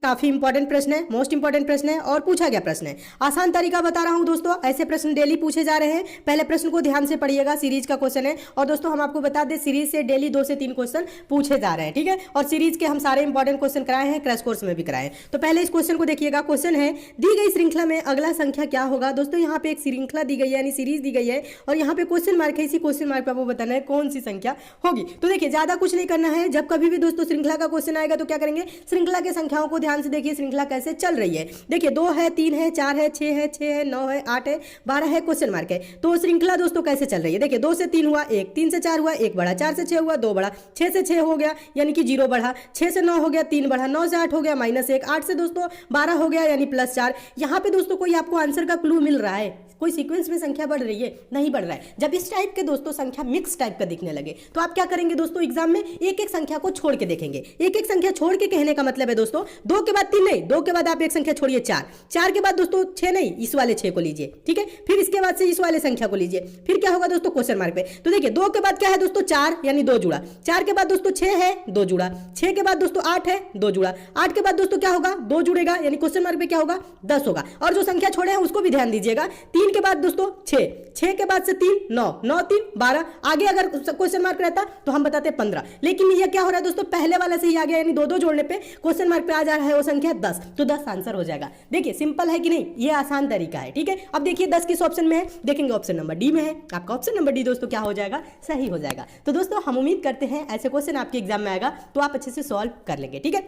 काफी इंपॉर्टेंट प्रश्न है, मोस्ट इंपॉर्टेंट प्रश्न है और पूछा गया प्रश्न है। आसान तरीका बता रहा हूं दोस्तों, ऐसे प्रश्न डेली पूछे जा रहे हैं। पहले प्रश्न को ध्यान से पढ़िएगा, सीरीज का क्वेश्चन है। और दोस्तों हम आपको बता दें, सीरीज से डेली 2 से 3 क्वेश्चन पूछे जा रहे हैं, ठीक है। और सीरीज के हम सारे इंपॉर्टेंट क्वेश्चन कराए हैं, क्रैश कोर्स में भी कराए हैं। तो पहले इस क्वेश्चन को देखिएगा। क्वेश्चन है, दी गई श्रृंखला में अगला संख्या क्या होगा। दोस्तों यहाँ पे एक श्रृंखला दी गई है, यानी सीरीज दी गई है, और यहाँ पे क्वेश्चन मार्क है। इसी क्वेश्चन मार्क पर आपको बताना है कौन सी संख्या होगी। तो देखिए ज्यादा कुछ नहीं करना है। जब कभी भी दोस्तों श्रृंखला का क्वेश्चन आएगा तो क्या करेंगे, श्रृंखला के संख्याओं को ध्यान से देखिए, श्रृंखला कैसे चल रही है। देखिए 2 है, 3 है, 4 है, 6 है, 6 है, 9 है, 8 है, 12 है, क्वेश्चन मार्क है। तो श्रृंखला दोस्तों कैसे चल रही है। देखिए 2 से 3 हुआ 1, 3 से 4 हुआ 1 बढ़ा, 4 से 6 हुआ 2 बढ़ा, 6 से 6 हो गया यानी कि 0 बढ़ा, 6 से 9 हो गया 3 बढ़ा, 9 से 8 हो गया -1, 8 से दोस्तों 12 हो गया यानी +4। यहाँ पे दोस्तों कोई आपको आंसर का क्लू मिल रहा है, कोई सीक्वेंस में संख्या बढ़ रही है, नहीं बढ़ रहा है। जब इस टाइप के दोस्तों संख्या मिक्स टाइप का दिखने लगे तो आप क्या करेंगे दोस्तों, एग्जाम में एक एक संख्या को छोड़ के देखेंगे। एक एक संख्या छोड़ के कहने का मतलब है दोस्तों, 2 के बाद 3 नहीं, 2 के बाद आप एक संख्या छोड़िए 4, 4 के बाद दोस्तों 6 नहीं, इस वाले 6 को लीजिए, ठीक है। फिर इसके बाद से इस वाले संख्या को लीजिए, फिर क्या होगा दोस्तों, क्वेश्चन मार्क पे। तो देखिए 2 के बाद क्या है दोस्तों, 4 यानी 2 जुड़ा, 4 के बाद दोस्तों 6 है, 2 जुड़ा, 6 के बाद दोस्तों 8 है, 2 जुड़ा, 8 के बाद दोस्तों क्या होगा, 2 जुड़ेगा यानी क्वेश्चन मार्क पे क्या होगा, 10 होगा। और जो संख्या छोड़े हैं उसको भी ध्यान दीजिएगा। 3 के बाद दोस्तों 6, 6 के बाद से 3 9, 9 3 12, आगे अगर क्वेश्चन मार्क रहता तो हम बताते 15, लेकिन ये क्या हो रहा है दोस्तों, पहले वाले से ही आ गया, यानी 2 2 जोड़ने पे क्वेश्चन मार्क पे आ जा रहा है वो संख्या 10, तो 10 आंसर हो जाएगा। देखिए सिंपल है कि नहीं, ये आसान तरीका है, ठीक है। अब देखिए 10 किस ऑप्शन में है, देखेंगे ऑप्शन नंबर डी में है। आपका ऑप्शन नंबर डी दोस्तों क्या हो जाएगा, सही हो जाएगा। तो दोस्तों हम उम्मीद करते हैं ऐसे क्वेश्चन आपके एग्जाम में आएगा तो आप अच्छे से सॉल्व कर लेंगे, ठीक है।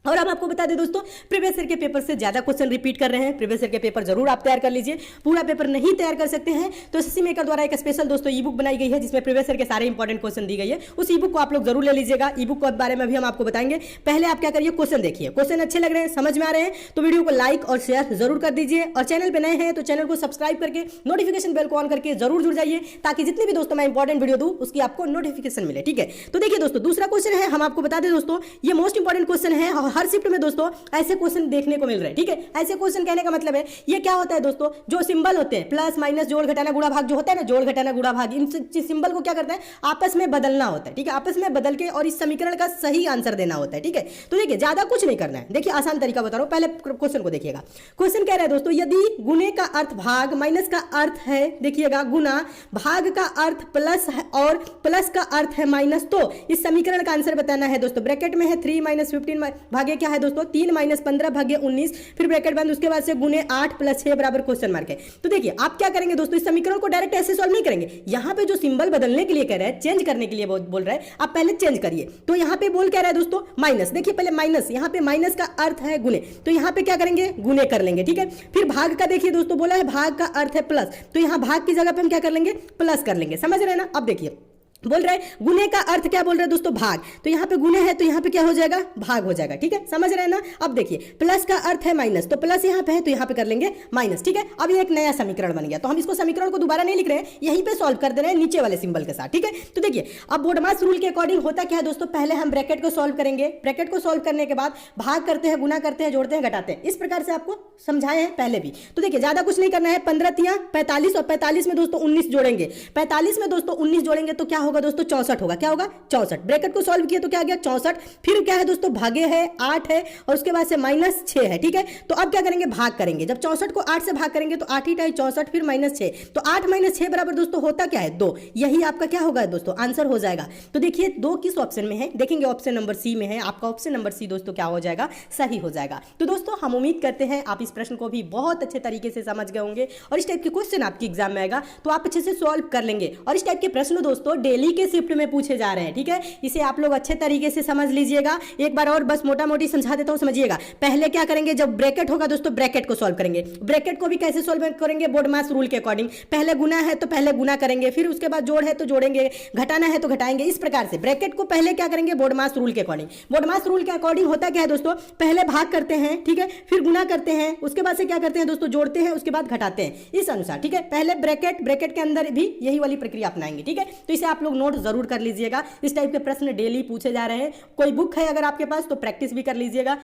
और हम आपको बता दें दोस्तों, प्रीवियस ईयर के पेपर से ज्यादा क्वेश्चन रिपीट कर रहे हैं। प्रीवियस ईयर के पेपर जरूर आप तैयार कर लीजिए। पूरा पेपर नहीं तैयार कर सकते हैं तो एसएससी मेकर द्वारा एक स्पेशल दोस्तों ई बुक बनाई गई है, जिसमें प्रीवियस ईयर के सारे इंपॉर्टेंट क्वेश्चन दी गई है। उस ई बुक को आप लोग जरूर ले लीजिएगा। ई बुक के बारे में भी हम आपको बताएंगे। पहले आप क्या करिए, क्वेश्चन देखिए, क्वेश्चन अच्छे लग रहे हैं, समझ में आ रहे हैं तो वीडियो को लाइक और शेयर जरूर कर दीजिए। और चैनल पर नए हैं तो चैनल को सब्सक्राइब करके नोटिफिकेशन बेल को ऑन करके जरूर जुड़ जाइए, ताकि जितने भी दोस्तों मैं इंपॉर्टेंट वीडियो दूं उसकी आपको नोटिफिकेशन मिले, ठीक है। तो देखिए दोस्तों दूसरा क्वेश्चन है, हम आपको बता दें दोस्तों, ये मोस्ट इंपॉर्टेंट क्वेश्चन है। हर शिफ्ट में दोस्तों ऐसे क्वेश्चन देखने को मिल रहे हैं, ठीक है। ऐसे क्वेश्चन कहने का मतलब है, ये क्या होता है दोस्तों, जो सिंबल होते हैं प्लस माइनस जोड़ घटाना गुणा भाग, जो होता है ना जोड़ घटाना गुणा भाग, इन सिंबल को क्या करता है, आपस में बदलना होता है, ठीक है। आपस में बदल के और इस समीकरण का सही आंसर देना होता है, ठीक है। तो देखिए ज्यादा कुछ नहीं करना है। देखिए आसान तरीका बता रहा हूं, पहले क्वेश्चन को देखिएगा। क्वेश्चन कह रहा है दोस्तों, यदि गुणे का अर्थ भाग, माइनस का अर्थ है देखिएगा गुना, भाग का अर्थ प्लस है और प्लस का अर्थ है माइनस, तो इस समीकरण का आंसर बताना है दोस्तों। ब्रैकेट में है 3 - 15 भागे क्या है दोस्तों, 3 - 15 भागे 19, फिर ब्रैकेट बंद, उसके बाद से गुने 8 + 6 बराबर क्वेश्चन मार्क है। तो देखिए आप क्या करेंगे दोस्तों, इस समीकरण को डायरेक्ट ऐसे सॉल्व नहीं करेंगे। यहां पे जो सिंबल बदलने के लिए कह रहा है, चेंज करने के लिए बोल रहा है, आप पहले चेंज करिए। तो यहां पे बोल क्या रहा है दोस्तों, माइनस। देखिए पहले माइनस, यहां पे माइनस का अर्थ है गुने, तो यहां पे क्या करेंगे, गुने कर लेंगे, ठीक है। फिर भाग का देखिए दोस्तों, बोला है भाग का अर्थ है प्लस, तो यहां भाग की जगह पे हम क्या कर लेंगे, प्लस कर लेंगे। समझ रहे हैं ना। अब देखिए बोल रहे हैं गुने का अर्थ क्या बोल रहे हैं दोस्तों, भाग, तो यहां पे गुने है तो यहां पे क्या हो जाएगा, भाग हो जाएगा, ठीक है। समझ रहे हैं ना। अब देखिए प्लस का अर्थ है माइनस, तो प्लस यहां पे है तो यहां पे कर लेंगे माइनस, ठीक है। अब ये एक नया समीकरण बन गया, तो हम इसको समीकरण को दोबारा नहीं लिख रहे हैं, यहीं पे सॉल्व कर दे रहे हैं नीचे वाले सिंबल के साथ, ठीक है। तो देखिए अब बोडमास रूल के अकॉर्डिंग होता क्या है दोस्तों, पहले हम ब्रैकेट को सॉल्व करेंगे, ब्रैकेट को सॉल्व करने के बाद भाग करते हैं, गुना करते हैं, जोड़ते हैं, घटाते हैं। इस प्रकार से आपको समझाए हैं पहले भी। तो देखिए ज्यादा कुछ नहीं करना है, 15 × 45 और 45 में दोस्तों 19 जोड़ेंगे, 45 में दोस्तों 19 जोड़ेंगे तो क्या होगा दोस्तों, 64 होगा। क्या होगा, 64। ब्रैकेट को सॉल्व किया तो क्या आ गया, 64। फिर क्या है दोस्तों, भागे है 8 है और उसके बाद से -6 है, ठीक है। तो अब क्या करेंगे, भाग करेंगे। जब 64 को 8 से भाग करेंगे तो 8 × 8 = 64, फिर -6, तो 8 - 6 बराबर दोस्तों होता क्या है, 2। यही आपका क्या होगा दोस्तों, आंसर हो जाएगा। तो देखिए 2 किस ऑप्शन में है, देखेंगे ऑप्शन नंबर सी में है। आपका ऑप्शन नंबर सी दोस्तों क्या हो जाएगा, सही हो जाएगा। तो दोस्तों हम उम्मीद करते हैं आप इस प्रश्न को भी बहुत अच्छे तरीके से समझ गए होंगे, और इस टाइप के क्वेश्चन आपके एग्जाम में आएगा तो आप अच्छे से सॉल्व कर लेंगे। और इस टाइप के प्रश्न दोस्तों डेली के शिफ्ट में पूछे जा रहे हैं, ठीक है। इसे आप लोग अच्छे तरीके से समझ लीजिएगा। एक बार और बस मोटा मोटी समझा देता हूं, समझिएगा। पहले क्या करेंगे, जब ब्रैकेट होगा दोस्तों ब्रैकेट को सॉल्व करेंगे। ब्रैकेट को भी कैसे सॉल्व करेंगे, बोडमास रूल के अकॉर्डिंग। पहले गुना है तो पहले गुना करेंगे, फिर उसके बाद जोड़ है तो जोड़ेंगे, घटाना है तो घटाएंगे। इस प्रकार से ब्रैकेट को पहले क्या करेंगे, बोडमास रूल के अकॉर्डिंग। बोडमास रूल के अकॉर्डिंग होता क्या है दोस्तों, पहले भाग करते हैं, ठीक है, फिर गुना करते हैं, उसके बाद से क्या करते हैं दोस्तों, जोड़ते हैं, उसके बाद घटाते हैं, इस अनुसार, ठीक है। पहले ब्रैकेट, ब्रैकेट के अंदर भी यही वाली प्रक्रिया अपनाएंगे, ठीक है। तो इसे आप लोग नोट जरूर कर लीजिएगा। इस टाइप के प्रश्न डेली पूछे जा रहे हैं। कोई बुक है अगर आपके पास तो प्रैक्टिस भी कर लीजिएगा।